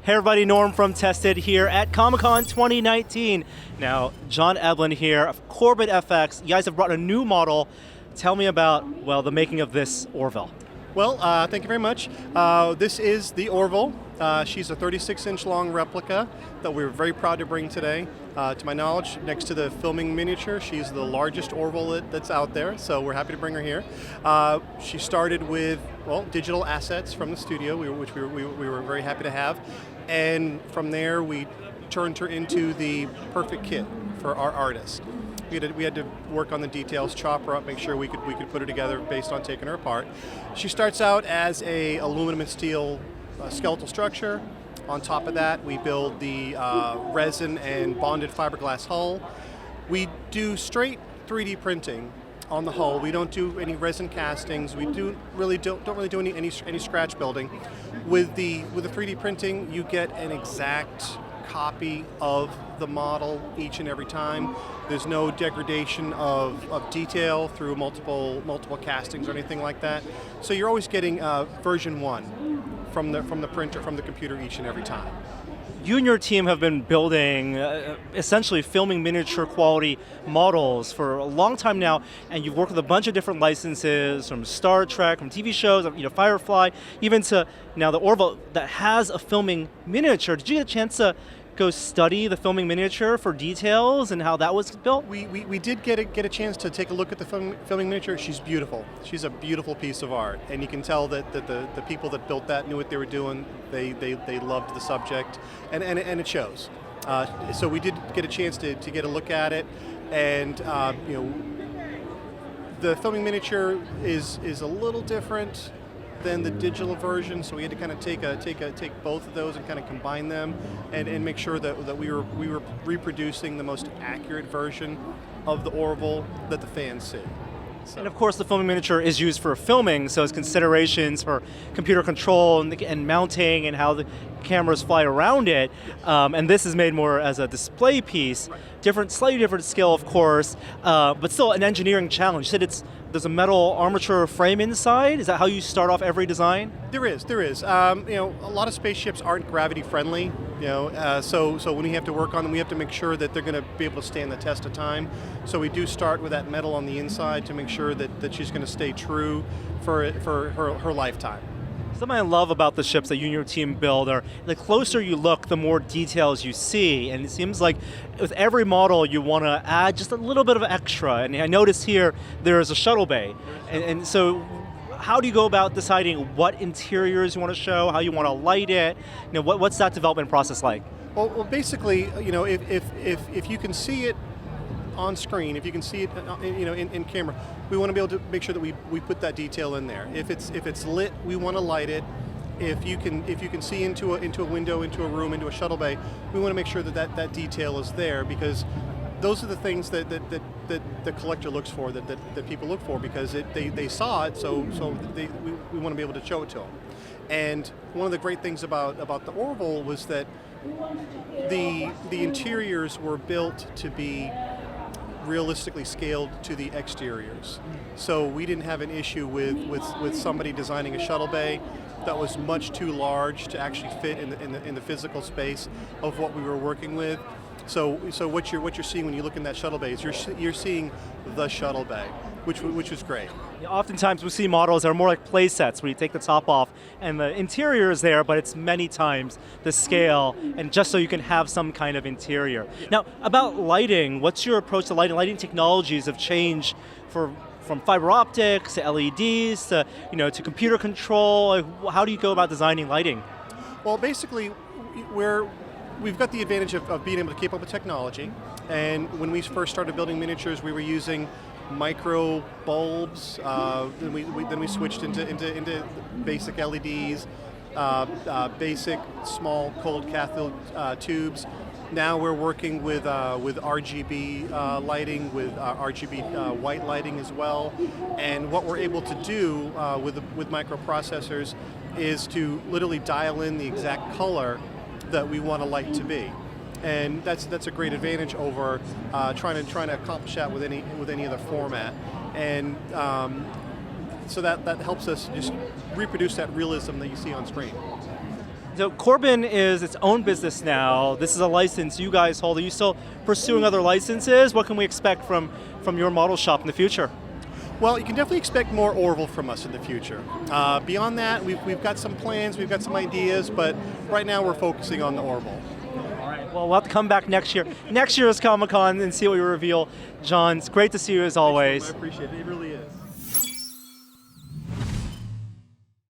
Hey everybody, Norm from Tested here at Comic-Con 2019. Now, John Eblin here of KorbenFX. You guys have brought a new model. Tell me about, well, the making of this Orville. Well, thank you very much. This is the Orville. She's a 36-inch long replica that we're very proud to bring today. To my knowledge, next to the filming miniature, she's the largest Orville that's out there, so we're happy to bring her here. She started with, well, digital assets from the studio, which we were very happy to have. And from there, we turned her into the perfect kit for our artist. We had to work on the details, chop her up, make sure we could put her together based on taking her apart. She starts out as a aluminum and steel skeletal structure. On top of that, we build the resin and bonded fiberglass hull. We do straight 3D printing on the hull. We don't do any resin castings. We don't really do any scratch building. With the 3D printing, you get an exact copy of the model each and every time. There's no degradation of detail through multiple castings or anything like that. So you're always getting version 1 from the printer, from the computer each and every time. You and your team have been building, essentially filming miniature quality models for a long time now, and you've worked with a bunch of different licenses, from Star Trek, from TV shows, Firefly, even to now the Orville that has a filming miniature. Did you get a chance to go study the filming miniature for details and how that was built? We did get a chance to take a look at the filming miniature. She's beautiful. She's a beautiful piece of art, and you can tell that the people that built that knew what they were doing. They loved the subject, and it shows. So we did get a chance to get a look at it, and the filming miniature is a little different than the digital version, so we had to kind of take both of those and kind of combine them and make sure that we were reproducing the most accurate version of the Orville that the fans see. So. And of course the filming miniature is used for filming, so it's considerations for computer control and mounting and how the cameras fly around it. And this is made more as a display piece, slightly different scale of course, but still an engineering challenge. You said there's a metal armature frame inside. Is that how you start off every design? There is. A lot of spaceships aren't gravity friendly. So when we have to work on them, we have to make sure that they're going to be able to stand the test of time. So we do start with that metal on the inside to make sure that she's going to stay true for her lifetime. Something I love about the ships that you and your team build are the closer you look, the more details you see. And it seems like with every model, you want to add just a little bit of extra. And I noticed here there is a shuttle bay. And so how do you go about deciding what interiors you want to show, how you want to light it? What's that development process like? Well, basically, if you can see it on screen, if you can see it, in camera, we want to be able to make sure that we put that detail in there. If it's lit, we want to light it. If you can see into a window, into a room, into a shuttle bay, we want to make sure that detail is there, because those are the things that the collector looks for, that people look for, because they saw it, so we want to be able to show it to them. And one of the great things about the Orville was that the interiors were built to be realistically scaled to the exteriors. So we didn't have an issue with somebody designing a shuttle bay that was much too large to actually fit in the physical space of what we were working with. So what you're seeing when you look in that shuttle bay is you're seeing the shuttle bay, which was great. Oftentimes we see models that are more like play sets where you take the top off and the interior is there, but it's many times the scale, and just so you can have some kind of interior. Now, about lighting, what's your approach to lighting? Lighting technologies have changed from fiber optics to LEDs to computer control. How do you go about designing lighting? Well, basically, we've got the advantage of being able to keep up with technology, and when we first started building miniatures, we were using micro bulbs. Then we switched into basic LEDs, basic small cold cathode tubes. Now we're working with RGB lighting, with RGB white lighting as well. And what we're able to do with microprocessors is to literally dial in the exact color that we want a light to be. And that's a great advantage over trying to accomplish that with any other format. And so that helps us just reproduce that realism that you see on screen. So Korben is its own business now. This is a license you guys hold. Are you still pursuing other licenses? What can we expect from your model shop in the future? Well, you can definitely expect more Orville from us in the future. Beyond that, we've got some plans, we've got some ideas, but right now we're focusing on the Orville. All right. Well, we'll have to come back next year. Next year's Comic-Con and see what we reveal. John, it's great to see you as always. I appreciate it. It really is.